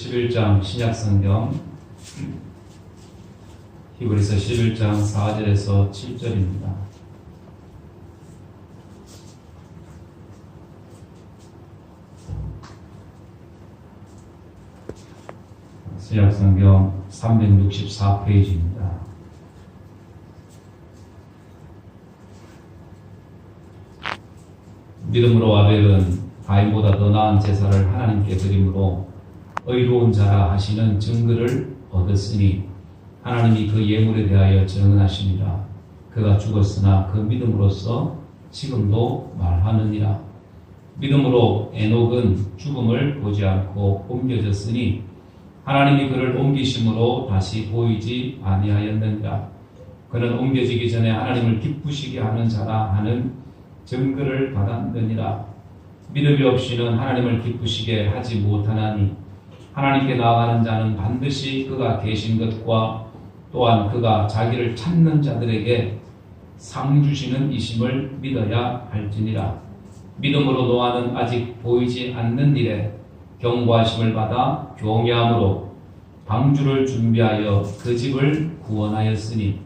11장 신약성경 히브리서 11장 4절에서 7절입니다. 신약성경 364페이지입니다. 믿음으로 아벨은 가인보다 더 나은 제사를 하나님께 드림으로 의로운 자라 하시는 증거를 얻었으니 하나님이 그 예물에 대하여 증언하시니라. 그가 죽었으나 그 믿음으로써 지금도 말하느니라. 믿음으로 에녹은 죽음을 보지 않고 옮겨졌으니 하나님이 그를 옮기심으로 다시 보이지 아니하였느니라. 그는 옮겨지기 전에 하나님을 기쁘시게 하는 자라 하는 증거를 받았느니라. 믿음이 없이는 하나님을 기쁘시게 하지 못하나니 하나님께 나아가는 자는 반드시 그가 계신 것과 또한 그가 자기를 찾는 자들에게 상 주시는 이심을 믿어야 할지니라. 믿음으로 노아는 아직 보이지 않는 일에 경고하심을 받아 경외함으로 방주를 준비하여 그 집을 구원하였으니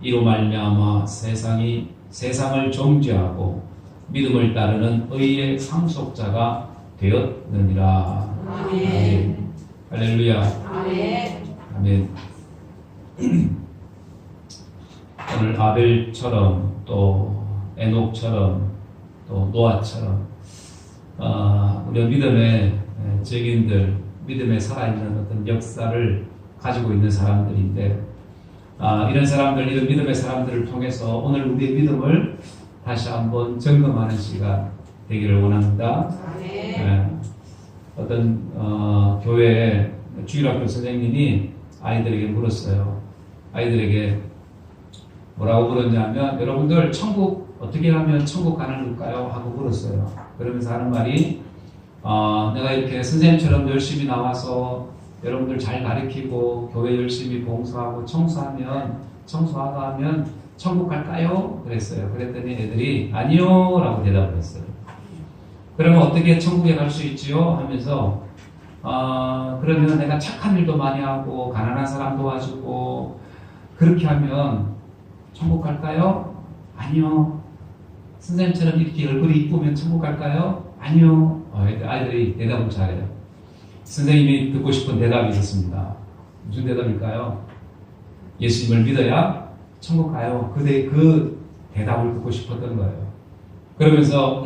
이로 말미암아 세상을 정죄하고 믿음을 따르는 의의 상속자가 되었느니라. 아멘. 할렐루야. 아멘. 아멘. 오늘 아벨처럼 또 에녹처럼 또 노아처럼 우리 믿음의 증인들, 믿음에 살아있는 어떤 역사를 가지고 있는 사람들인데 이런 사람들, 이런 믿음의 사람들을 통해서 오늘 우리의 믿음을 다시 한번 점검하는 시간 되기를 원합니다. 어떤 교회에 주일학교 선생님이 아이들에게 물었어요. 아이들에게 뭐라고 물었냐면 여러분들 천국 어떻게 하면 천국 가는 걸까요? 하고 물었어요. 그러면서 하는 말이 내가 이렇게 선생님처럼 열심히 나와서 여러분들 잘 가르치고 교회 열심히 봉사하고 청소하고 하면 천국 갈까요? 그랬어요. 그랬더니 애들이 아니요 라고 대답을 했어요. 그러면 어떻게 천국에 갈 수 있지요? 하면서 그러면 내가 착한 일도 많이 하고 가난한 사람 도와주고 그렇게 하면 천국 갈까요? 아니요. 선생님처럼 이렇게 얼굴이 이쁘면 천국 갈까요? 아니요. 아이들이 대답을 잘해요. 선생님이 듣고 싶은 대답이 있었습니다. 무슨 대답일까요? 예수님을 믿어야 천국 가요. 그 대답을 듣고 싶었던 거예요. 그러면서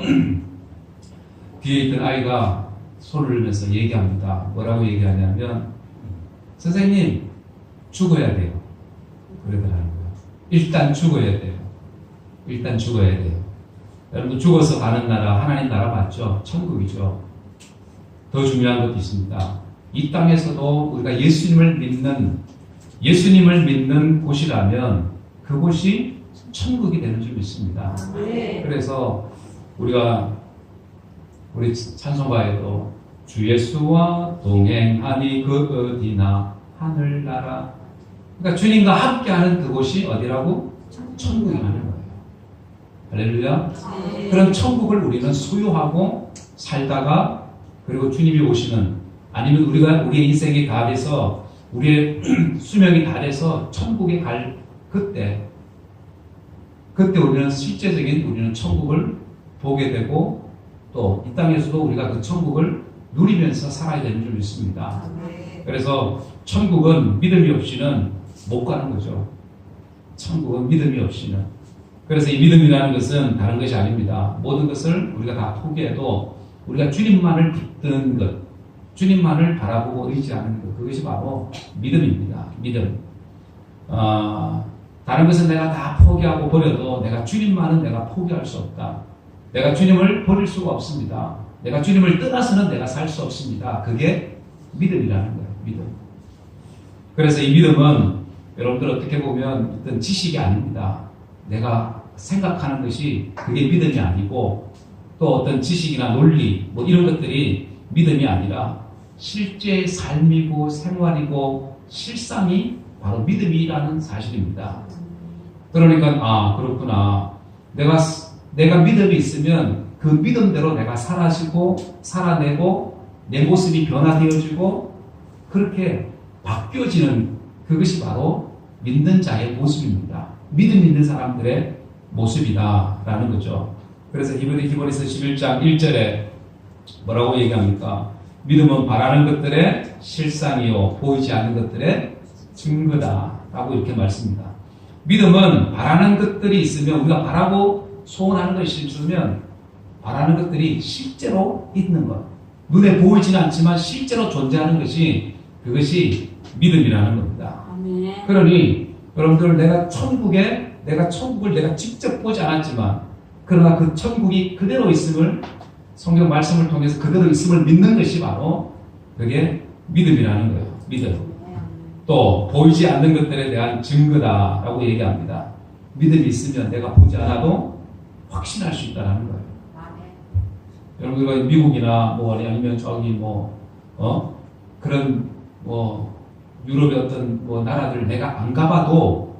뒤에 있던 아이가 손을 들면서 얘기합니다. 뭐라고 얘기하냐면 선생님 죽어야 돼요. 그러더라고요. 일단 죽어야 돼요. 일단 죽어야 돼요. 여러분 죽어서 가는 나라 하나님 나라 맞죠? 천국이죠. 더 중요한 것도 있습니다. 이 땅에서도 우리가 예수님을 믿는 곳이라면 그곳이 천국이 되는 줄 믿습니다. 그래서 우리 찬송가에도 주 예수와 동행하니 그 어디나 하늘나라. 그러니까 주님과 함께하는 그곳이 어디라고? 천국이라는 거예요. 할렐루야. 그런 천국을 우리는 소유하고 살다가 그리고 주님이 오시는 아니면 우리의 인생이 다 돼서 우리의 수명이 다 돼서 천국에 갈 그때 우리는 실제적인 우리는 천국을 보게 되고 또 이 땅에서도 우리가 그 천국을 누리면서 살아야 되는 줄 믿습니다. 그래서 천국은 믿음이 없이는 못 가는 거죠. 천국은 믿음이 없이는. 그래서 이 믿음이라는 것은 다른 것이 아닙니다. 모든 것을 우리가 다 포기해도 우리가 주님만을 붙드는 것, 주님만을 바라보고 의지하는 것, 그것이 바로 믿음입니다. 믿음. 다른 것은 내가 다 포기하고 버려도 주님만은 내가 포기할 수 없다. 내가 주님을 버릴 수가 없습니다. 내가 주님을 떠나서는 내가 살 수 없습니다. 그게 믿음이라는 거예요. 믿음. 그래서 이 믿음은 여러분들 어떻게 보면 어떤 지식이 아닙니다. 내가 생각하는 것이 그게 믿음이 아니고 또 어떤 지식이나 논리 이런 것들이 믿음이 아니라 실제 삶이고 생활이고 실상이 바로 믿음이라는 사실입니다. 그러니까 그렇구나. 내가 믿음이 있으면 그 믿음대로 내가 살아내고 내 모습이 변화되어지고 그렇게 바뀌어지는 그것이 바로 믿는 자의 모습입니다. 믿음 있는 사람들의 모습이다라는 거죠. 그래서 히브리서 11장 1절에 뭐라고 얘기합니까? 믿음은 바라는 것들의 실상이요 보이지 않는 것들의 증거다라고 이렇게 말씀합니다. 믿음은 바라는 것들이 있으면 우리가 바라고 소원하는 것이 있으면 바라는 것들이 실제로 있는 것, 눈에 보이지는 않지만 실제로 존재하는 것이 그것이 믿음이라는 겁니다. 그러니 여러분들 내가 천국을 내가 직접 보지 않았지만 그러나 그 천국이 그대로 있음을 성경 말씀을 통해서 그대로 있음을 믿는 것이 바로 그게 믿음이라는 거예요. 믿음. 또 보이지 않는 것들에 대한 증거다라고 얘기합니다. 믿음이 있으면 내가 보지 않아도 확신할 수 있다는 거예요. 여러분들 미국이나 아니면 저기 그런 유럽의 어떤 나라들 내가 안 가봐도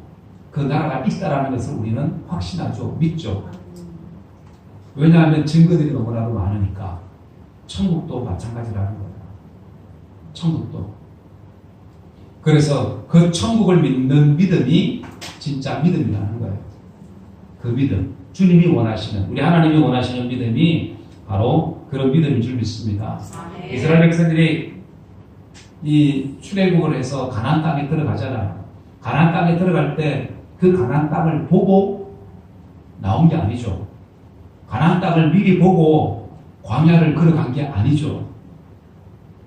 그 나라가 있다라는 것을 우리는 확신하죠. 믿죠. 왜냐하면 증거들이 너무나도 많으니까. 천국도 마찬가지라는 거예요. 천국도. 그래서 그 천국을 믿는 믿음이 진짜 믿음이라는 거예요. 그 믿음. 주님이 원하시는, 우리 하나님이 원하시는 믿음이 바로 그런 믿음인 줄 믿습니다. 이스라엘 백성들이 이 출애굽을 해서 가나안 땅에 들어가잖아요. 가나안 땅에 들어갈 때 그 가나안 땅을 보고 나온 게 아니죠. 가나안 땅을 미리 보고 광야를 걸어간 게 아니죠.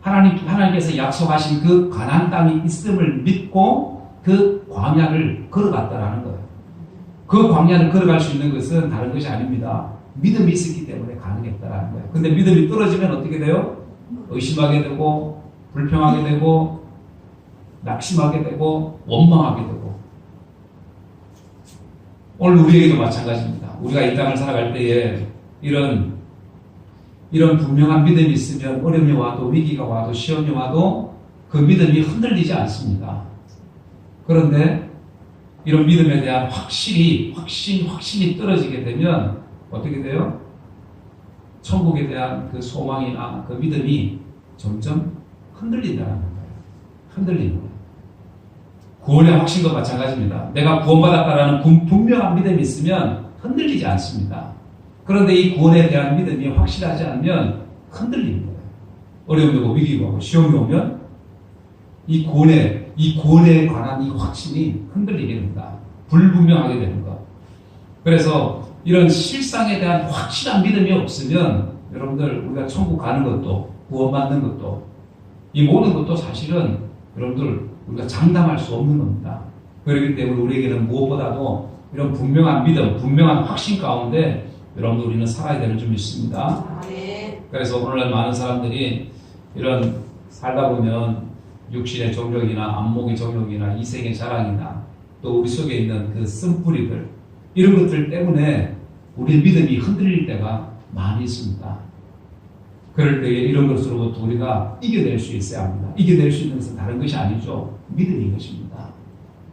하나님께서 약속하신 그 가나안 땅이 있음을 믿고 그 광야를 걸어갔다라는 거예요. 그 광야를 걸어갈 수 있는 것은 다른 것이 아닙니다. 믿음이 있었기 때문에 가능했다라는 거예요. 근데 믿음이 떨어지면 어떻게 돼요? 의심하게 되고 불평하게 되고 낙심하게 되고 원망하게 되고. 오늘 우리에게도 마찬가지입니다. 우리가 이 땅을 살아갈 때에 이런 분명한 믿음이 있으면 어려움이 와도 위기가 와도 시험이 와도 그 믿음이 흔들리지 않습니다. 그런데 이런 믿음에 대한 확신이 떨어지게 되면 어떻게 돼요? 천국에 대한 그 소망이나 그 믿음이 점점 흔들린다는 거예요. 흔들리는 거예요. 구원의 확신도 마찬가지입니다. 내가 구원받았다라는 분명한 믿음이 있으면 흔들리지 않습니다. 그런데 이 구원에 대한 믿음이 확실하지 않으면 흔들리는 거예요. 어려움이 오고 위기가 오고 시험이 오면 이 구원에 관한 이 확신이 흔들리게 됩니다. 불분명하게 되는 것. 그래서 이런 실상에 대한 확실한 믿음이 없으면 여러분들 우리가 천국 가는 것도 구원받는 것도 이 모든 것도 사실은 여러분들 우리가 장담할 수 없는 겁니다. 그렇기 때문에 우리에게는 무엇보다도 이런 분명한 믿음, 분명한 확신 가운데 여러분들 우리는 살아야 되는 줄 믿습니다. 그래서 오늘날 많은 사람들이 이런 살다 보면 육신의 정욕이나 안목의 정욕이나 이생의 자랑이나 또 우리 속에 있는 그 쓴뿌리들 이런 것들 때문에 우리의 믿음이 흔들릴 때가 많이 있습니다. 그럴 때에 이런 것으로부터 우리가 이겨낼 수 있어야 합니다. 이겨낼 수 있는 것은 다른 것이 아니죠. 믿음인 것입니다.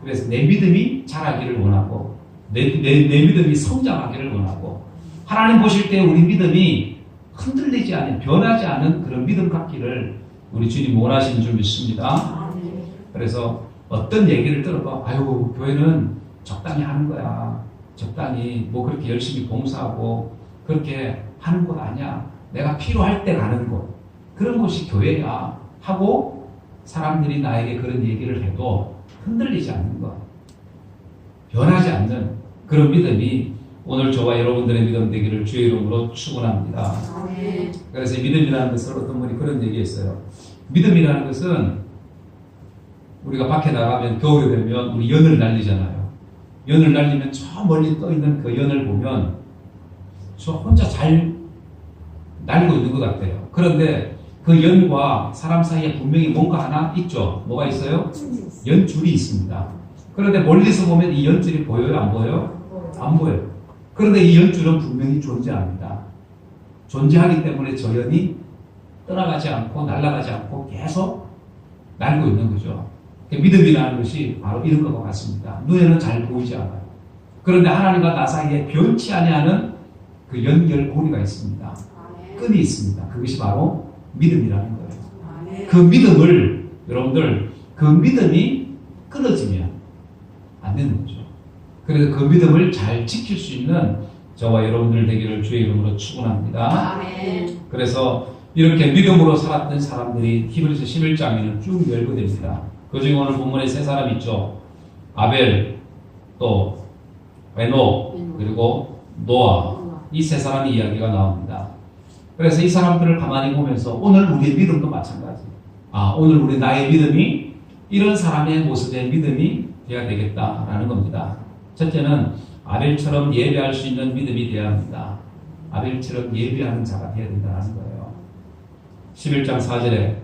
그래서 내 믿음이 자라기를 원하고 내 믿음이 성장하기를 원하고 하나님 보실 때 우리 믿음이 흔들리지 않은 변하지 않은 그런 믿음 갖기를 우리 주님 원하시는 줄 믿습니다. 그래서 어떤 얘기를 들어봐 교회는 적당히 하는 거야. 적당히 그렇게 열심히 봉사하고 그렇게 하는 것 아니야. 내가 필요할 때 가는 곳. 그런 곳이 교회야. 하고 사람들이 나에게 그런 얘기를 해도 흔들리지 않는 것. 변하지 않는 그런 믿음이 오늘 저와 여러분들의 믿음 되기를 주의 이름으로 축원합니다. 그래서 믿음이라는 것을 어떤 분이 그런 얘기했어요. 믿음이라는 것은 우리가 밖에 나가면 겨울이 되면 우리 연을 날리잖아요. 연을 날리면 저 멀리 떠 있는 그 연을 보면 저 혼자 잘 날고 있는 것 같아요. 그런데 그 연과 사람 사이에 분명히 뭔가 하나 있죠. 뭐가 있어요? 연줄이 있습니다. 그런데 멀리서 보면 이 연줄이 보여요? 안 보여요? 안 보여요. 그런데 이 연줄은 분명히 존재합니다. 존재하기 때문에 저 연이 떠나가지 않고 날아가지 않고 계속 날고 있는 거죠. 믿음이라는 것이 바로 이런 것과 같습니다. 눈에는 잘 보이지 않아요. 그런데 하나님과 나 사이에 변치 아니하는 그 연결고리가 있습니다. 끈이 있습니다. 그것이 바로 믿음이라는 거예요. 그 믿음을 여러분들 그 믿음이 끊어지면 안 되는 거죠. 그래서 그 믿음을 잘 지킬 수 있는 저와 여러분들 되기를 주의 이름으로 축원합니다. 아멘. 그래서 이렇게 믿음으로 살았던 사람들이 히브리서 11장에는 쭉 열거됩니다. 그중에 오늘 본문에 세 사람 있죠. 아벨, 또 에녹, 그리고 노아, 이 세 사람의 이야기가 나옵니다. 그래서 이 사람들을 가만히 보면서 오늘 우리의 믿음도 마찬가지. 오늘 우리 나의 믿음이 이런 사람의 모습의 믿음이 되어야 되겠다라는 겁니다. 첫째는 아벨처럼 예배할 수 있는 믿음이 되어야 합니다. 아벨처럼 예배하는 자가 되어야 된다는 거예요. 11장 4절에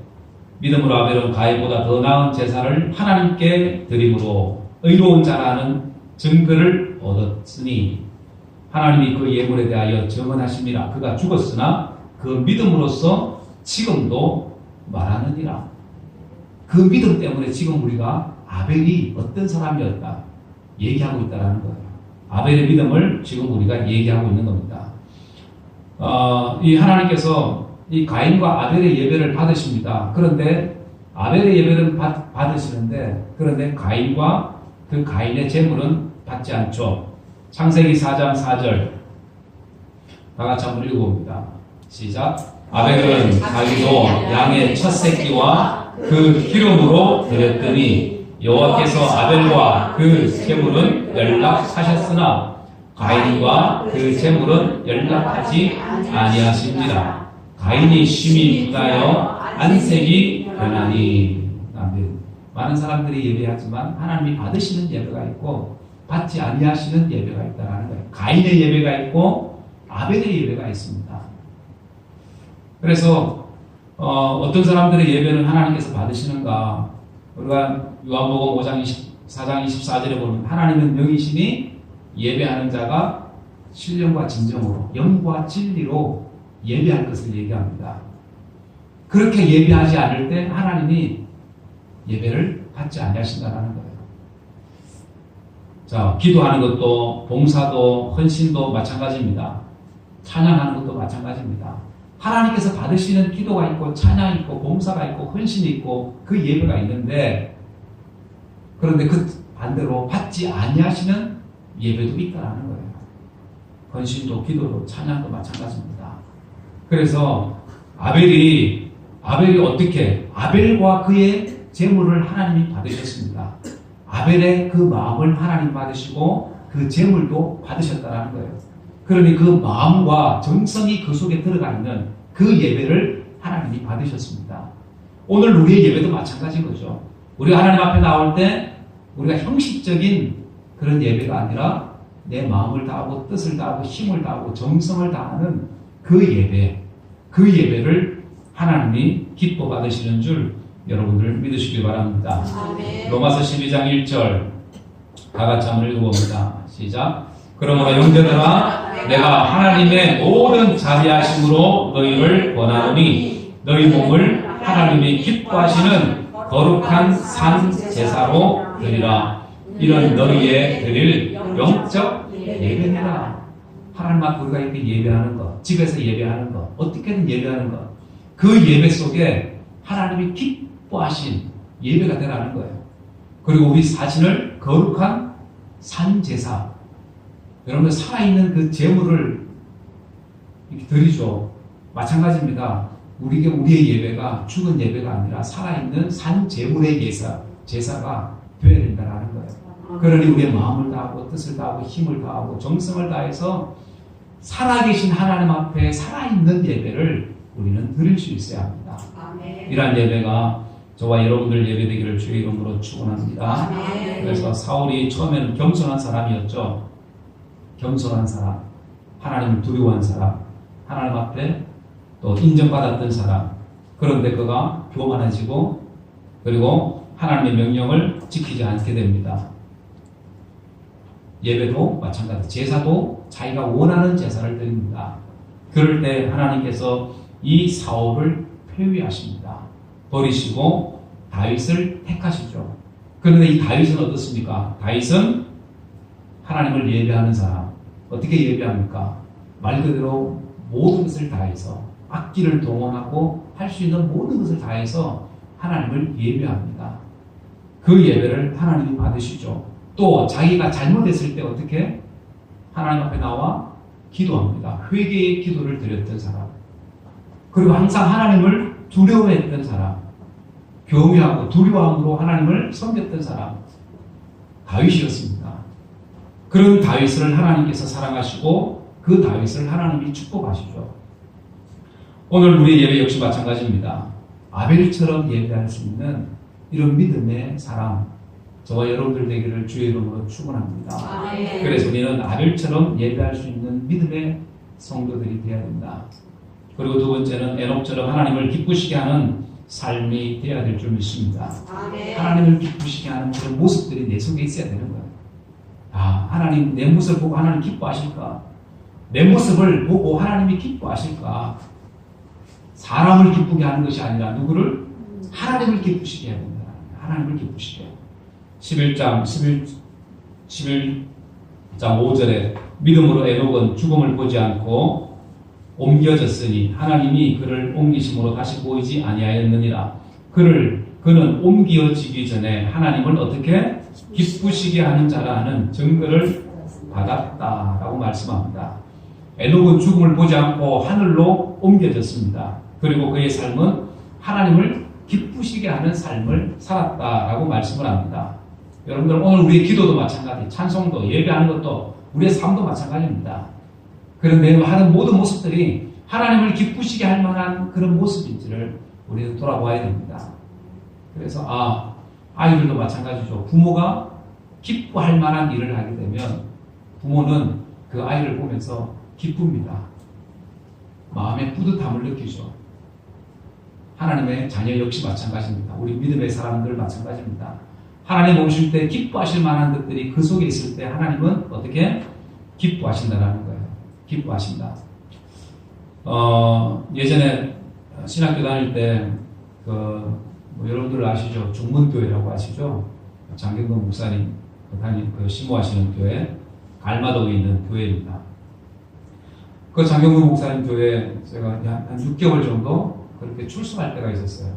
믿음으로 아벨은 가인보다 더 나은 제사를 하나님께 드림으로 의로운 자라는 증거를 얻었으니 하나님이 그 예물에 대하여 증언하심이라. 그가 죽었으나 그 믿음으로써 지금도 말하느니라. 그 믿음 때문에 지금 우리가 아벨이 어떤 사람이었다 얘기하고 있다는 거예요. 아벨의 믿음을 지금 우리가 얘기하고 있는 겁니다. 이 하나님께서 이 가인과 아벨의 예배를 받으십니다. 그런데 아벨의 예배는 받으시는데 그런데 가인과 그 가인의 제물은 받지 않죠. 창세기 4장 4절 다 같이 한번 읽어봅니다. 시작. 아벨은 자기도 양의 첫 새끼와 그 기름으로 드렸더니 여호와께서 아벨과 그 제물은 연락하셨으나 가인과 그 제물은 연락하지 아니하십니다. 가인이 심히 분하여 안색이 변하니. 많은 사람들이 예배하지만 하나님이 받으시는 예배가 있고 받지 아니하시는 예배가 있다는 거예요. 가인의 예배가 있고 아벨의 예배가 있습니다. 그래서 어떤 사람들의 예배는 하나님께서 받으시는가? 우리가 요한복음 5장 4장 24절에 보면 하나님은 영이시니 예배하는 자가 신령과 진정으로 영과 진리로 예배할 것을 얘기합니다. 그렇게 예배하지 않을 때 하나님이 예배를 받지 아니하신다는 거예요. 자, 기도하는 것도 봉사도 헌신도 마찬가지입니다. 찬양하는 것도 마찬가지입니다. 하나님께서 받으시는 기도가 있고 찬양이 있고 봉사가 있고 헌신이 있고 그 예배가 있는데 그런데 그 반대로 받지 아니하시는 예배도 있다는 거예요. 헌신도 기도도 찬양도 마찬가지입니다. 그래서 아벨이 어떻게 아벨과 그의 제물을 하나님이 받으셨습니다. 아벨의 그 마음을 하나님 받으시고 그 제물도 받으셨다는 거예요. 그러니 그 마음과 정성이 그 속에 들어가 있는 그 예배를 하나님이 받으셨습니다. 오늘 우리의 예배도 마찬가지인 거죠. 우리가 하나님 앞에 나올 때 우리가 형식적인 그런 예배가 아니라 내 마음을 다하고 뜻을 다하고 힘을 다하고 정성을 다하는 그 예배를 하나님이 기뻐 받으시는 줄 여러분들 믿으시기 바랍니다. 아멘. 로마서 12장 1절 다 같이 한번 읽어봅니다. 시작. 그러므로 형제들아 내가 하나님의 모든 자비하심으로 너희를 권하노니 너희 몸을 하나님이 기뻐하시는 거룩한 산 제사로 드리라. 이런 너희의 드릴 영적 예배니라. 하나님 앞에 우리가 이렇게 예배하는 것, 집에서 예배하는 것, 어떻게든 예배하는 것, 그 예배 속에 하나님이 기뻐하신 예배가 되라는 거예요. 그리고 우리 자신을 거룩한 산 제사, 여러분들 살아있는 그 제물을 이렇게 드리죠. 마찬가지입니다. 우리의 예배가 죽은 예배가 아니라 살아있는 산 제물의 제사가 되어야 된다는 거예요. 그러니 우리의 마음을 다하고 뜻을 다하고 힘을 다하고 정성을 다해서 살아계신 하나님 앞에 살아있는 예배를 우리는 드릴 수 있어야 합니다. 아멘. 이러한 예배가 저와 여러분들 예배되기를 주의 이름으로 축원합니다. 아멘. 그래서 사울이 처음에는 겸손한 사람이었죠. 겸손한 사람, 하나님을 두려워한 사람, 하나님 앞에 또 인정받았던 사람. 그런데 그가 교만해지고 그리고 하나님의 명령을 지키지 않게 됩니다. 예배도 마찬가지, 제사도 자기가 원하는 제사를 드립니다. 그럴 때 하나님께서 이 사울을 폐위하십니다. 버리시고 다윗을 택하시죠. 그런데 이 다윗은 어떻습니까? 다윗은 하나님을 예배하는 사람. 어떻게 예배합니까? 말 그대로 모든 것을 다해서 악기를 동원하고 할 수 있는 모든 것을 다해서 하나님을 예배합니다. 그 예배를 하나님이 받으시죠. 또 자기가 잘못했을 때 어떻게 하나님 앞에 나와 기도합니다. 회개의 기도를 드렸던 사람, 그리고 항상 하나님을 두려워했던 사람, 교묘하고 두려워함으로 하나님을 섬겼던 사람, 다윗이었습니다. 그런 다윗을 하나님께서 사랑하시고 그 다윗을 하나님이 축복하시죠. 오늘 우리 예배 역시 마찬가지입니다. 아벨처럼 예배할 수 있는 이런 믿음의 사람, 저와 여러분들 되기를 주의 이름으로 축원합니다. 그래서 우리는 아벨처럼 예배할 수 있는 믿음의 성도들이 되어야 된다. 그리고 두 번째는 에녹처럼 하나님을 기쁘시게 하는 삶이 되어야 될 줄 믿습니다. 하나님을 기쁘시게 하는 그런 모습들이 내 속에 있어야 되는 거예요. 하나님 내 모습을 보고 하나님 기뻐하실까? 내 모습을 보고 하나님이 기뻐하실까? 사람을 기쁘게 하는 것이 아니라 누구를? 하나님을 기쁘시게 해야 된다. 하나님을 기쁘시게. 11장 5절에 믿음으로 에녹은 죽음을 보지 않고 옮겨졌으니 하나님이 그를 옮기심으로 다시 보이지 아니하였느니라. 그는 옮겨지기 전에 하나님을 어떻게 기쁘시게 하는 자라 하는 증거를 받았다라고 말씀합니다. 에녹은 죽음을 보지 않고 하늘로 옮겨졌습니다. 그리고 그의 삶은 하나님을 기쁘시게 하는 삶을 살았다라고 말씀을 합니다. 여러분들 오늘 우리의 기도도 마찬가지, 찬송도, 예배하는 것도 우리의 삶도 마찬가지입니다. 그런데 하는 모든 모습들이 하나님을 기쁘시게 할 만한 그런 모습인지를 우리는 돌아봐야 됩니다. 그래서 아이들도 마찬가지죠. 부모가 기뻐할 만한 일을 하게 되면 부모는 그 아이를 보면서 기쁩니다. 마음의 뿌듯함을 느끼죠. 하나님의 자녀 역시 마찬가지입니다. 우리 믿음의 사람들 마찬가지입니다. 하나님 오실 때 기뻐하실 만한 것들이 그 속에 있을 때 하나님은 어떻게 기뻐하신다라는 거예요. 기뻐하신다. 예전에 신학교 다닐 때 여러분들 아시죠? 중문교회라고 아시죠? 장경동 목사님 심호하시는 교회, 갈마도에 있는 교회입니다. 그 장경동 목사님 교회 제가 한 6개월 정도 그렇게 출석할 때가 있었어요.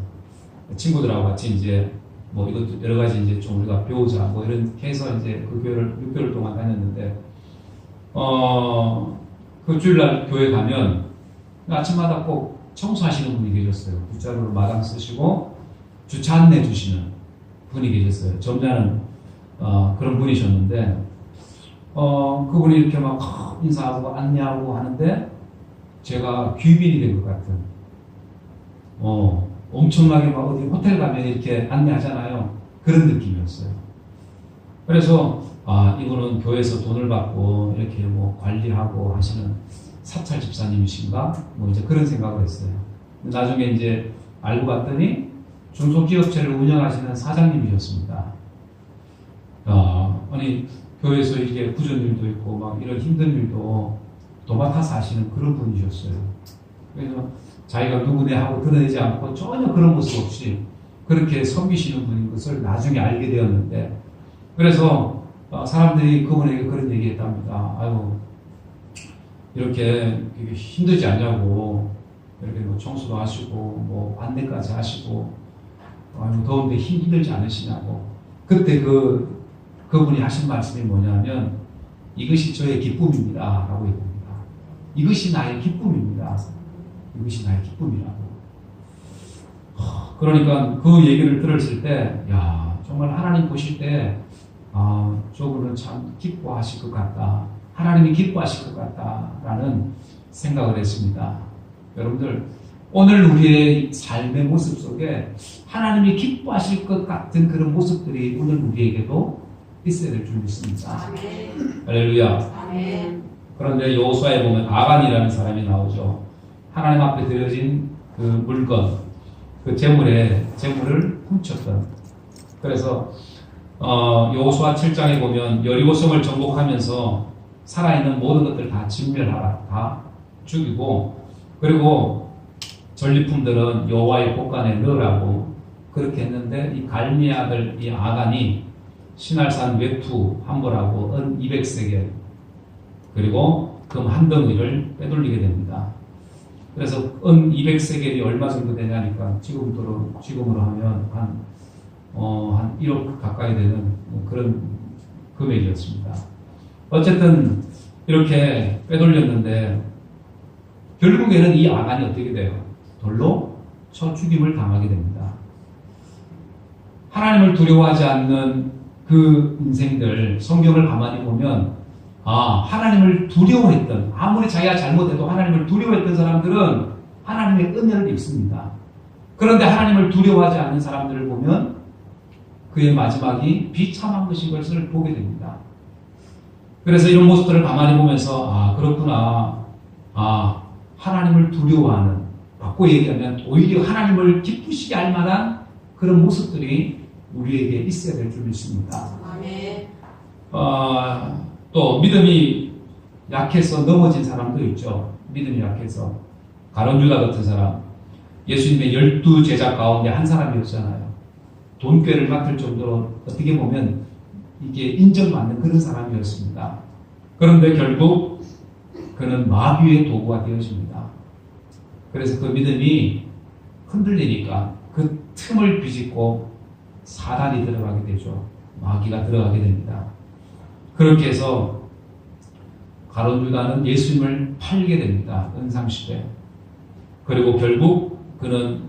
친구들하고 같이 이제 이것도 여러 가지 이제 좀 우리가 배우자 이렇게 해서 이제 그 교회를 6개월 동안 다녔는데 그 주일날 교회 가면 아침마다 꼭 청소하시는 분이 계셨어요. 빗자루로 마당 쓰시고 주차 안내 주시는 분이 계셨어요. 점잖은 그런 분이셨는데 그분이 이렇게 막 인사하고 안내하고 하는데 제가 귀빈이 된 것 같은 엄청나게 막 어디 호텔 가면 이렇게 안내하잖아요. 그런 느낌이었어요. 그래서 이분은 교회에서 돈을 받고 이렇게 관리하고 하시는 사찰 집사님이신가? 이제 그런 생각을 했어요. 나중에 이제 알고 봤더니 중소기업체를 운영하시는 사장님이셨습니다. 아니 교회에서 이게 부전 일도 있고 막 이런 힘든 일도 도맡아서 하시는 그런 분이셨어요. 그래서 자기가 누구네 하고 드러내지 않고 전혀 그런 모습 없이 그렇게 섬기시는 분인 것을 나중에 알게 되었는데, 그래서 사람들이 그분에게 그런 얘기 했답니다. 아유, 이렇게 힘들지 않냐고, 이렇게 청소도 하시고 안내까지 하시고 더운데 힘들지 않으시냐고. 그때 그분이 하신 말씀이 뭐냐면 이것이 저의 기쁨입니다 라고 얘기합니다. 이것이 나의 기쁨입니다. 이것이 나의 기쁨이라고. 그러니까 그 얘기를 들었을 때 정말 하나님 보실 때 저분은 참 기뻐하실 것 같다, 하나님이 기뻐하실 것 같다라는 생각을 했습니다. 여러분들 오늘 우리의 삶의 모습 속에 하나님이 기뻐하실 것 같은 그런 모습들이 오늘 우리에게도 있어야 될 줄 믿습니다. 아멘. 할렐루야. 아멘. 그런데 여호수아에 보면 아간이라는 사람이 나오죠. 하나님 앞에 드려진 그 물건, 그 재물을 훔쳤던. 그래서 여호수아 7장에 보면 여리고성을 정복하면서 살아있는 모든 것들 다 진멸하라, 다 죽이고, 그리고 전리품들은 여호와의 곳간에 넣으라고 그렇게 했는데, 이 갈미 아들 이 아간이 신할산 외투 한 벌하고 은 200세겔 그리고 금 한 덩이를 빼돌리게 됩니다. 그래서 은 200세겔이 얼마 정도 되냐니까 지금으로 하면 한 1억 가까이 되는 그런 금액이었습니다. 어쨌든 이렇게 빼돌렸는데 결국에는 이 아간이 어떻게 돼요? 돌로 쳐 죽임을 당하게 됩니다. 하나님을 두려워하지 않는 그 인생들, 성경을 가만히 보면 하나님을 두려워했던, 아무리 자기가 잘못해도 하나님을 두려워했던 사람들은 하나님의 은혜를 입습니다. 그런데 하나님을 두려워하지 않는 사람들을 보면 그의 마지막이 비참한 것을 보게 됩니다. 그래서 이런 모습들을 가만히 보면서 그렇구나. 하나님을 두려워하는, 바꿔 얘기하면 오히려 하나님을 기쁘시게 할 만한 그런 모습들이 우리에게 있어야 될 줄 믿습니다. 아멘. 또 믿음이 약해서 넘어진 사람도 있죠. 믿음이 약해서. 가룟 유다 같은 사람, 예수님의 12제자 가운데 한 사람이었잖아요. 돈꾀를 맡을 정도로 어떻게 보면 이게 인정받는 그런 사람이었습니다. 그런데 결국 그는 마귀의 도구가 되어집니다. 그래서 그 믿음이 흔들리니까 그 틈을 비집고 사단이 들어가게 되죠. 마귀가 들어가게 됩니다. 그렇게 해서 가룟 유다는 예수님을 팔게 됩니다. 은상시대. 그리고 결국 그는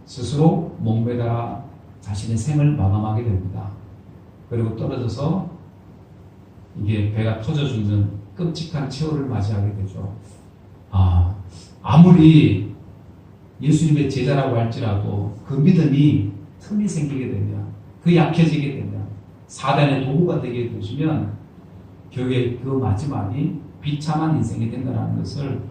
스스로 목매달아 자신의 생을 마감하게 됩니다. 그리고 떨어져서 이게 배가 터져 죽는 끔찍한 최후를 맞이하게 되죠. 아무리 예수님의 제자라고 할지라도 그 믿음이 틈이 생기게 되면, 그 약해지게 되면, 사단의 도구가 되게 되시면 결국에 그 마지막이 비참한 인생이 된다는 것을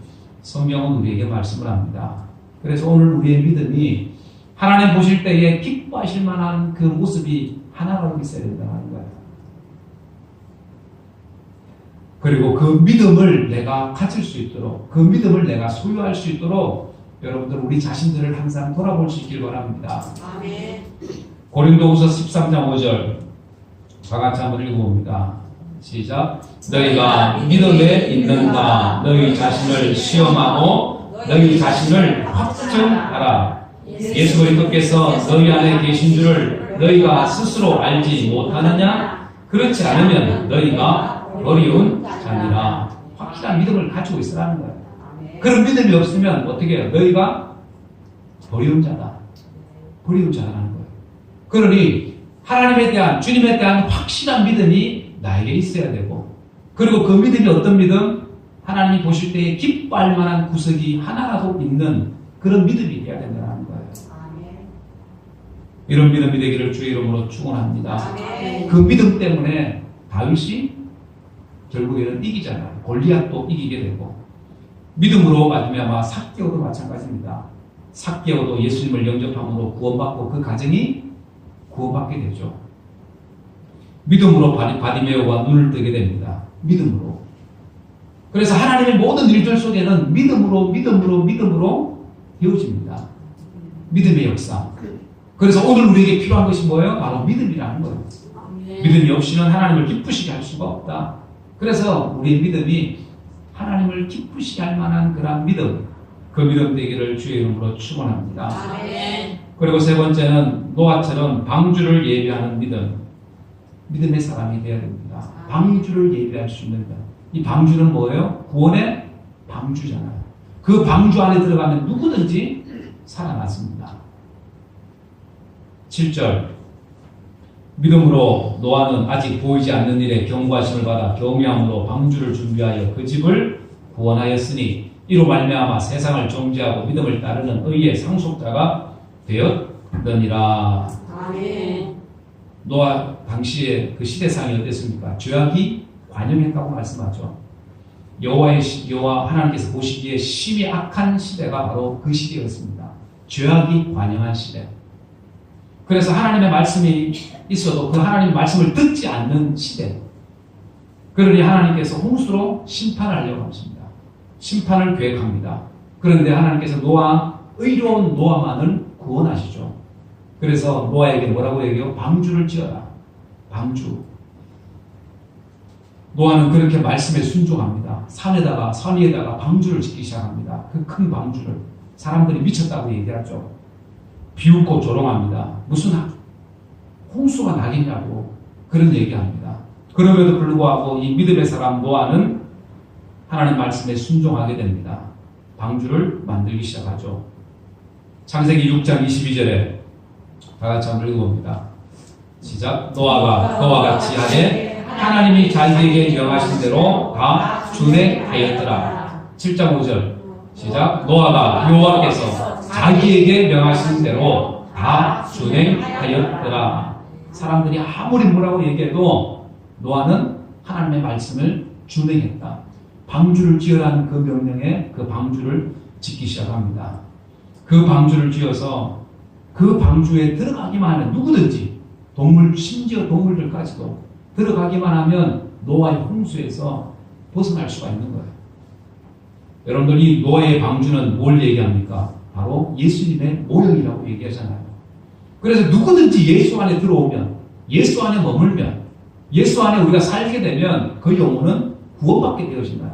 성경은 우리에게 말씀을 합니다. 그래서 오늘 우리의 믿음이 하나님 보실 때에 기뻐하실 만한 그 모습이 하나로 있어야 된다는 거예요. 그리고 그 믿음을 내가 가질 수 있도록, 그 믿음을 내가 소유할 수 있도록 여러분들 우리 자신들을 항상 돌아볼 수 있길 바랍니다. 아멘. 고린도후서 13장 5절 다 같이 한번 읽어봅니다. 시작. 너희가 믿음에 있는가 너희 자신을 시험하고 너희 자신을 확증하라. 예수 그리스도께서 너희 안에 계신 줄을 너희가 스스로 알지 못하느냐? 그렇지 않으면 너희가 어리운 자니라. 확실한 믿음을 가지고 있으라는 거예요. 그런 믿음이 없으면 어떻게 해요? 너희가 어리운 자다. 어리운 자라는 거예요. 그러니 하나님에 대한, 주님에 대한 확실한 믿음이 나에게 있어야 되고, 그리고 그 믿음이 어떤 믿음? 하나님이 보실 때에 기뻐할 만한 구석이 하나라도 있는 그런 믿음이 되어야 된다는 거예요. 이런 믿음이 되기를 주의 이름으로 축원합니다. 그 믿음 때문에 다윗이 결국에는 이기잖아요. 골리앗도 이기게 되고, 믿음으로 말미암아 삭개오도 마찬가지입니다. 삭개오도 예수님을 영접함으로 구원받고 그 가정이 구원받게 되죠. 믿음으로 바디메오가 눈을 뜨게 됩니다. 믿음으로. 그래서 하나님의 모든 일들 속에는 믿음으로 되어집니다. 믿음의 역사. 그래서 오늘 우리에게 필요한 것이 뭐예요? 바로 믿음이라는 거예요. 믿음이 없이는 하나님을 기쁘시게 할 수가 없다. 그래서 우리의 믿음이 하나님을 기쁘시게 할 만한 그런 믿음, 그 믿음 되기를 주의 이름으로 축원합니다. 그리고 세 번째는 노아처럼 방주를 예비하는 믿음, 믿음의 사람이 되어야 됩니다. 방주를 예비할 수 있는 것. 이 방주는 뭐예요? 구원의 방주잖아요. 그 방주 안에 들어가면 누구든지 살아났습니다. 7절 믿음으로 노아는 아직 보이지 않는 일에 경고하심을 받아 경외함으로 방주를 준비하여 그 집을 구원하였으니 이로 말미암아 세상을 정죄하고 믿음을 따르는 의의 상속자가 되었느니라. 아멘. 노아 당시에 그 시대상이 어땠습니까? 죄악이 관영했다고 말씀하죠. 여호와 하나님께서 보시기에 심히 악한 시대가 바로 그 시대였습니다. 죄악이 관영한 시대. 그래서 하나님의 말씀이 있어도 그 하나님의 말씀을 듣지 않는 시대. 그러니 하나님께서 홍수로 심판하려고 하십니다. 심판을 계획합니다. 그런데 하나님께서 의로운 노아만을 구원하시죠. 그래서 노아에게 뭐라고 얘기해요? 방주를 지어라. 방주. 노아는 그렇게 말씀에 순종합니다. 산 위에다가 방주를 짓기 시작합니다. 그 큰 방주를. 사람들이 미쳤다고 얘기하죠. 비웃고 조롱합니다. 무슨 홍수가 나겠냐고 그런 얘기합니다. 그럼에도 불구하고 이 믿음의 사람 노아는 하나님 말씀에 순종하게 됩니다. 방주를 만들기 시작하죠. 창세기 6장 22절에 다 같이 한번 읽어봅니다. 시작. 노아가 그와 같이 하되 하나님이 자기에게 명하신 대로 다 준행하였더라. 7장 5절 시작. 노아가 여호와께서 자기에게 명하신 대로 다 준행하였더라. 사람들이 아무리 뭐라고 얘기해도 노아는 하나님의 말씀을 준행했다. 방주를 지으라는 그 명령에 그 방주를 짓기 시작합니다. 그 방주를 지어서 그 방주에 들어가기만 하면 누구든지 심지어 동물들까지도 들어가기만 하면 노아의 홍수에서 벗어날 수가 있는 거예요. 여러분들 이 노아의 방주는 뭘 얘기합니까? 바로 예수님의 모형이라고 얘기하잖아요. 그래서 누구든지 예수 안에 들어오면, 예수 안에 머물면, 예수 안에 우리가 살게 되면 그 영혼은 구원받게 되어진다.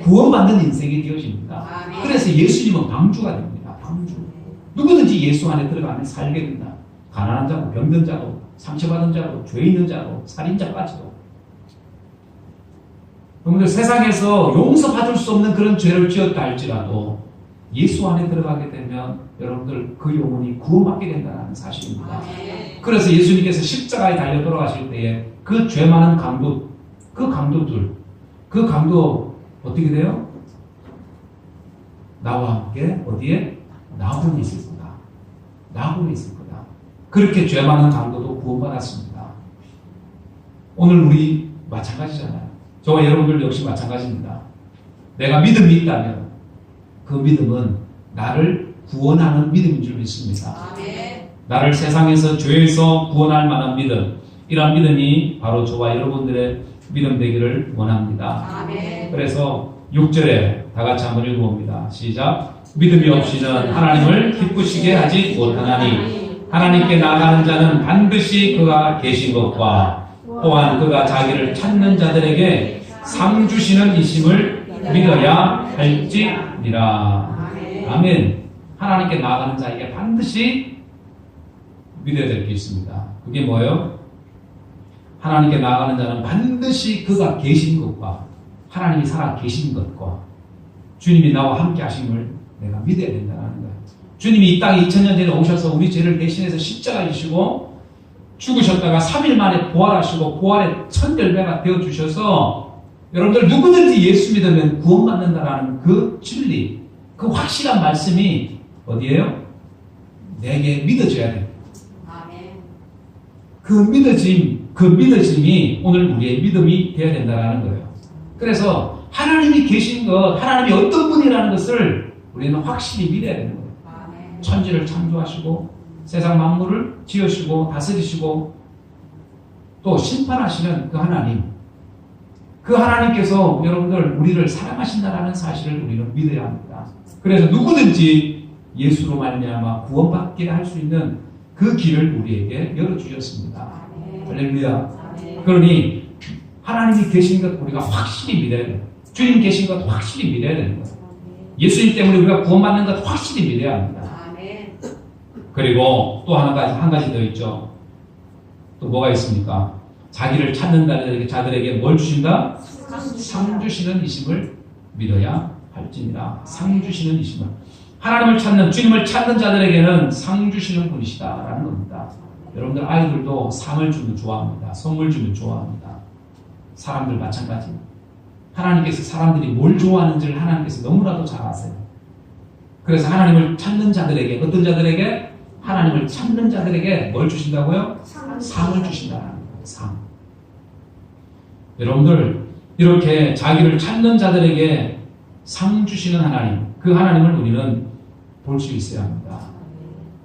구원받는 인생이 되어집니다. 그래서 예수님은 방주가 됩니다. 방주. 누구든지 예수 안에 들어가면 살게 된다. 가난한 자도, 병든 자도, 상처받은 자도, 죄 있는 자도, 살인자까지도. 여러분들 세상에서 용서받을 수 없는 그런 죄를 지었다 할지라도 예수 안에 들어가게 되면 여러분들 그 영혼이 구원받게 된다는 사실입니다. 그래서 예수님께서 십자가에 달려 돌아가실 때에 그 죄 많은 강도, 그 강도 어떻게 돼요? 나와 함께 어디에? 나군에 있을 거다. 나군에 있을 거다. 그렇게 죄 많은 강도도 구원받았습니다. 오늘 우리 마찬가지잖아요. 저와 여러분들 역시 마찬가지입니다. 내가 믿음이 있다면 그 믿음은 나를 구원하는 믿음인 줄 믿습니다. 나를 세상에서 죄에서 구원할 만한 믿음, 이런 믿음이 바로 저와 여러분들의 믿음 되기를 원합니다. 그래서 6절에 다 같이 한번 읽어봅니다. 시작. 믿음이 없이는 하나님을 기쁘시게 하지 못하나니 하나님께 나아가는 자는 반드시 그가 계신 것과 또한 그가 자기를 찾는 자들에게 상 주시는 이심을 믿어야 할지니라. 아멘. 하나님께 나아가는 자에게 반드시 믿어야 될 게 있습니다. 그게 뭐예요? 하나님께 나아가는 자는 반드시 그가 계신 것과 하나님이 살아 계신 것과 주님이 나와 함께 하심을 내가 믿어야 된다는 거예요. 주님이 이 땅에 2000년 전에 오셔서 우리 죄를 대신해서 십자가에 지시고 죽으셨다가 3일 만에 부활하시고 부활의 천별배가 되어주셔서 여러분들 누구든지 예수 믿으면 구원받는다라는 그 진리, 그 확실한 말씀이 어디에요? 내게 믿어져야 돼요. 그 믿어짐이 오늘 우리의 믿음이 되어야 된다는 거예요. 그래서 하나님이 계신 것, 하나님이 어떤 분이라는 것을 우리는 확실히 믿어야 되는 거예요. 천지를 창조하시고 세상 만물을 지으시고 다스리시고 또 심판하시는 그 하나님, 그 하나님께서 여러분들 우리를 사랑하신다라는 사실을 우리는 믿어야 합니다. 그래서 누구든지 예수로 말미암아 구원받게 할 수 있는 그 길을 우리에게 열어주셨습니다. 할렐루야. 그러니 하나님이 계신 것 우리가 확실히 믿어야 돼요. 주님 계신 것 확실히 믿어야 되는 거예요. 예수님 때문에 우리가 구원받는 것 확실히 믿어야 합니다. 그리고 또 한 가지 더 있죠. 또 뭐가 있습니까? 자기를 찾는 자들에게 뭘 주신다? 상 주시는 이심을 믿어야 할지니라. 상 주시는 이심을. 하나님을 찾는, 주님을 찾는 자들에게는 상 주시는 분이시다라는 겁니다. 여러분들 아이들도 상을 주면 좋아합니다. 선물 주면 좋아합니다. 사람들 마찬가지. 하나님께서 사람들이 뭘 좋아하는지를 하나님께서 너무나도 잘 아세요. 그래서 하나님을 찾는 자들에게, 어떤 자들에게? 하나님을 찾는 자들에게 뭘 주신다고요? 상을 주신다는 거예요. 상. 여러분들 이렇게 자기를 찾는 자들에게 상 주시는 하나님, 그 하나님을 우리는 볼 수 있어야 합니다.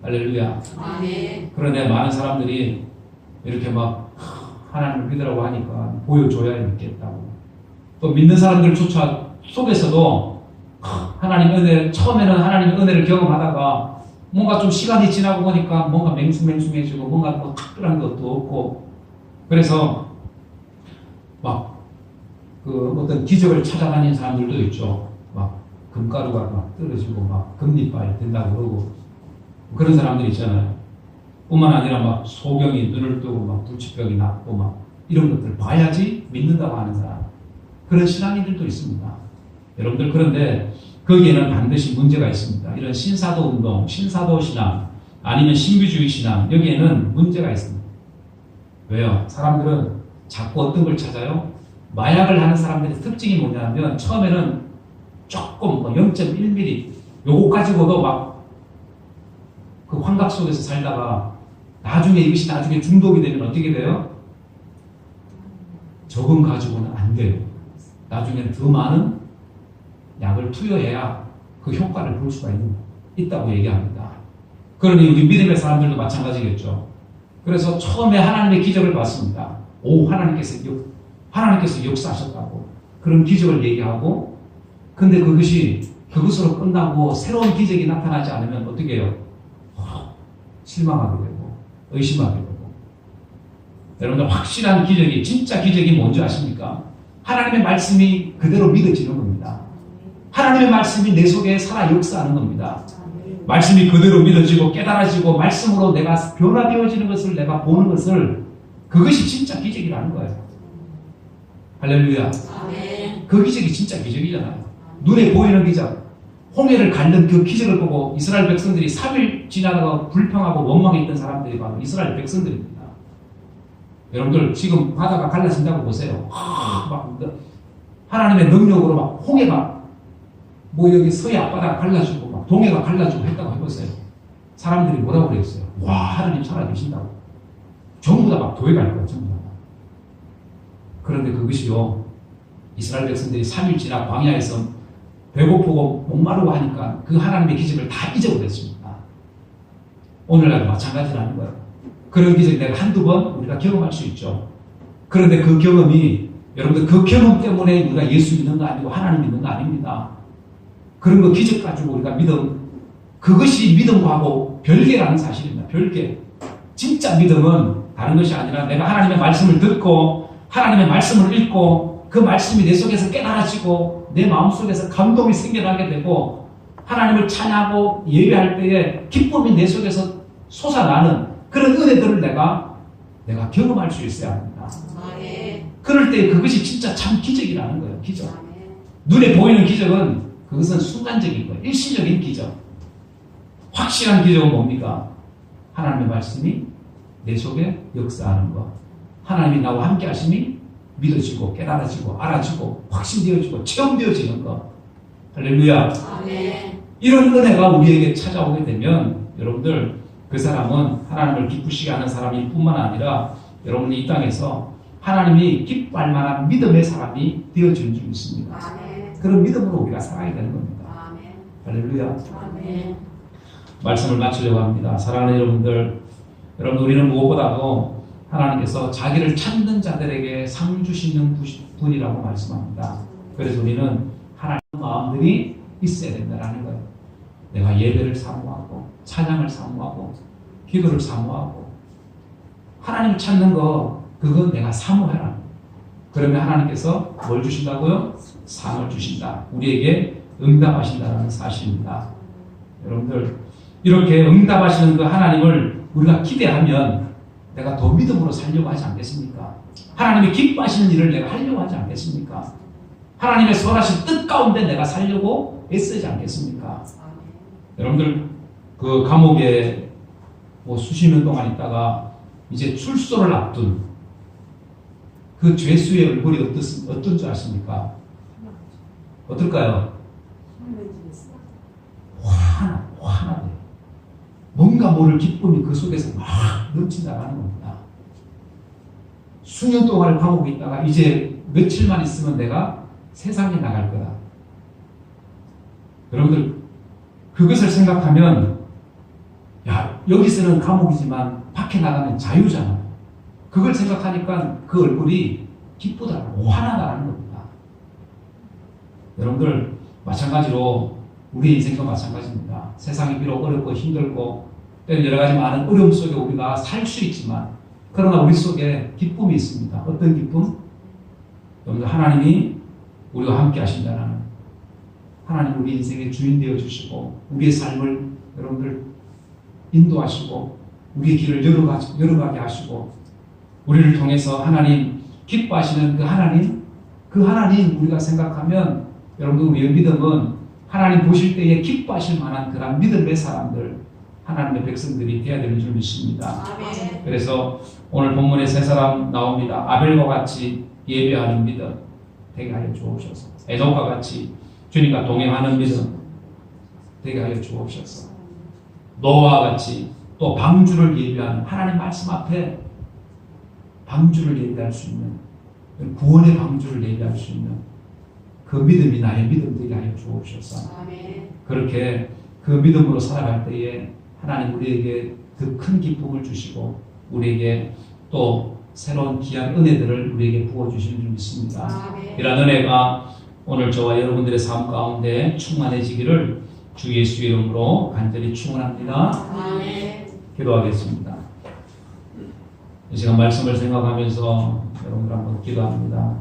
할렐루야. 그런데 많은 사람들이 이렇게 막 하나님을 믿으라고 하니까 보여줘야 믿겠다고. 또 믿는 사람들조차 속에서도 하나님 은혜, 처음에는 하나님 은혜를 경험하다가 뭔가 좀 시간이 지나고 보니까 뭔가 맹숭맹숭해지고 뭔가 뭐 특별한 것도 없고 그래서 막 그 어떤 기적을 찾아다니는 사람들도 있죠. 막 금가루가 막 떨어지고 막 금리빨이 된다고 그러고 그런 사람들 있잖아요. 뿐만 아니라 막 소경이 눈을 뜨고 막 불치병이 낫고 막 이런 것들 봐야지 믿는다고 하는 사람. 그런 신앙인들도 있습니다. 여러분들 그런데 거기에는 반드시 문제가 있습니다. 이런 신사도 운동, 신사도 신앙 아니면 신비주의 신앙 여기에는 문제가 있습니다. 왜요? 사람들은 자꾸 어떤 걸 찾아요? 마약을 하는 사람들의 특징이 뭐냐면 처음에는 조금 0.1mm 요거 가지고도 막 그 환각 속에서 살다가 나중에 이것이 나중에 중독이 되면 어떻게 돼요? 적응 가지고는 안 돼요. 나중에는 더 많은 약을 투여해야 그 효과를 볼 수가 있다고 얘기합니다. 그러니 우리 믿음의 사람들도 마찬가지겠죠. 그래서 처음에 하나님의 기적을 봤습니다. 오, 하나님께서 역사하셨다고 그런 기적을 얘기하고 근데 그것으로 끝나고 새로운 기적이 나타나지 않으면 어떻게 해요? 실망하게 되고 의심하게 되고 여러분들 확실한 기적이 진짜 기적이 뭔지 아십니까? 하나님의 말씀이 그대로 믿어지는 겁니다. 하나님의 말씀이 내 속에 살아 역사하는 겁니다. 말씀이 그대로 믿어지고 깨달아지고 말씀으로 내가 변화되어지는 것을 내가 보는 것을 그것이 진짜 기적이라는 거예요. 할렐루야. 그 기적이 진짜 기적이잖아요. 눈에 보이는 기적. 홍해를 갈는 그 기적을 보고 이스라엘 백성들이 3일 지나다가 불평하고 원망했던 사람들이 바로 이스라엘 백성들입니다. 여러분들 지금 바다가 갈라진다고 보세요. 막 하나님의 능력으로 막 홍해가 여기 서해 앞바다가 갈라지고 막 동해가 갈라지고 했다고 해보세요. 사람들이 뭐라고 그랬어요? 와, 하나님 살아계신다고. 전부 다 막 교회 갈 거예요. 전부 다. 그런데 그것이요. 이스라엘 백성들이 3일 지나 광야에서 배고프고 목마르고 하니까 그 하나님의 기적을 다 잊어버렸습니다. 오늘날도 마찬가지라는 거예요. 그런 기적 내가 한두 번 우리가 경험할 수 있죠. 그런데 그 경험이 여러분들 그 경험 때문에 우리가 예수 믿는 거 아니고 하나님 믿는 거 아닙니다. 그런 거 기적 가지고 우리가 그것이 믿음하고 별개라는 사실입니다. 별개. 진짜 믿음은 다른 것이 아니라 내가 하나님의 말씀을 듣고 하나님의 말씀을 읽고 그 말씀이 내 속에서 깨달아지고 내 마음속에서 감동이 생겨나게 되고 하나님을 찬양하고 예배할 때에 기쁨이 내 속에서 솟아나는 그런 은혜들을 내가 경험할 수 있어야 합니다. 그럴 때 그것이 진짜 참 기적이라는 거예요. 기적. 눈에 보이는 기적은 그것은 순간적인 거예요. 일시적인 기적. 확실한 기적은 뭡니까? 하나님의 말씀이 내 속에 역사하는 것. 하나님이 나와 함께 하심이 믿어지고 깨달아지고 알아지고 확신되어지고 체험되어지는 것. 할렐루야. 아멘. 이런 은혜가 우리에게 찾아오게 되면 여러분들 그 사람은 하나님을 기쁘시게 하는 사람일 뿐만 아니라 여러분이 이 땅에서 하나님이 기뻐할 만한 믿음의 사람이 되어지는 줄 믿습니다. 아멘. 그런 믿음으로 우리가 살아야 되는 겁니다. 아멘. 할렐루야. 아멘. 말씀을 마치려고 합니다. 사랑하는 여러분들, 우리는 무엇보다도 하나님께서 자기를 찾는 자들에게 상 주시는 분이라고 말씀합니다. 그래서 우리는 하나님의 마음들이 있어야 된다는 거예요. 내가 예배를 사모하고 찬양을 사모하고 기도를 사모하고 하나님을 찾는 거 그건 내가 사모해라. 그러면 하나님께서 뭘 주신다고요? 상을 주신다. 우리에게 응답하신다는 사실입니다. 여러분들 이렇게 응답하시는 그 하나님을 우리가 기대하면 내가 더 믿음으로 살려고 하지 않겠습니까? 하나님이 기뻐하시는 일을 내가 하려고 하지 않겠습니까? 하나님의 선하신 뜻 가운데 내가 살려고 애쓰지 않겠습니까? 여러분들 그 감옥에 수십 년 동안 있다가 이제 출소를 앞둔 그 죄수의 얼굴이 어떤 줄 아십니까? 어떨까요? 화나네. 뭔가 모를 기쁨이 그 속에서 막 넘쳐나가는 겁니다. 수년 동안 감옥에 있다가 이제 며칠만 있으면 내가 세상에 나갈 거다. 여러분들 그것을 생각하면 여기서는 감옥이지만 밖에 나가면 자유잖아. 그걸 생각하니까 그 얼굴이 기쁘다고 화나다라는 겁니다. 여러분들 마찬가지로 우리 인생도 마찬가지입니다. 세상이 비록 어렵고 힘들고 때는 여러 가지 많은 어려움 속에 우리가 살 수 있지만 그러나 우리 속에 기쁨이 있습니다. 어떤 기쁨? 여러분들 하나님이 우리와 함께 하신다는 하나님 우리 인생의 주인 되어 주시고 우리의 삶을 여러분들 인도하시고 우리의 길을 열어가게 하시고 우리를 통해서 하나님 기뻐하시는 그 하나님 우리가 생각하면 여러분들 우리의 믿음은 하나님 보실 때에 기뻐하실 만한 그런 믿음의 사람들 하나님의 백성들이 되어야 되는 줄 믿습니다. 아멘. 그래서 오늘 본문에 세 사람 나옵니다. 아벨과 같이 예배하는 믿음 되게 하여 주옵소서. 에녹과 같이 주님과 동행하는 믿음 되게 하여 주옵소서. 노아와 같이 또 방주를 예배하는 하나님 말씀 앞에 방주를 예배할 수 있는 구원의 방주를 예배할 수 있는 그 믿음이 나의 믿음 되게 하여 주옵소서. 아멘. 그렇게 그 믿음으로 살아갈 때에 하나님 우리에게 더 큰 기쁨을 주시고 우리에게 또 새로운 귀한 은혜들을 우리에게 부어주시는 줄 믿습니다. 아멘. 이런 은혜가 오늘 저와 여러분들의 삶 가운데 충만해지기를 주 예수 이름으로 간절히 축원합니다. 아멘. 기도하겠습니다. 이 시간 말씀을 생각하면서 여러분들 한번 기도합니다.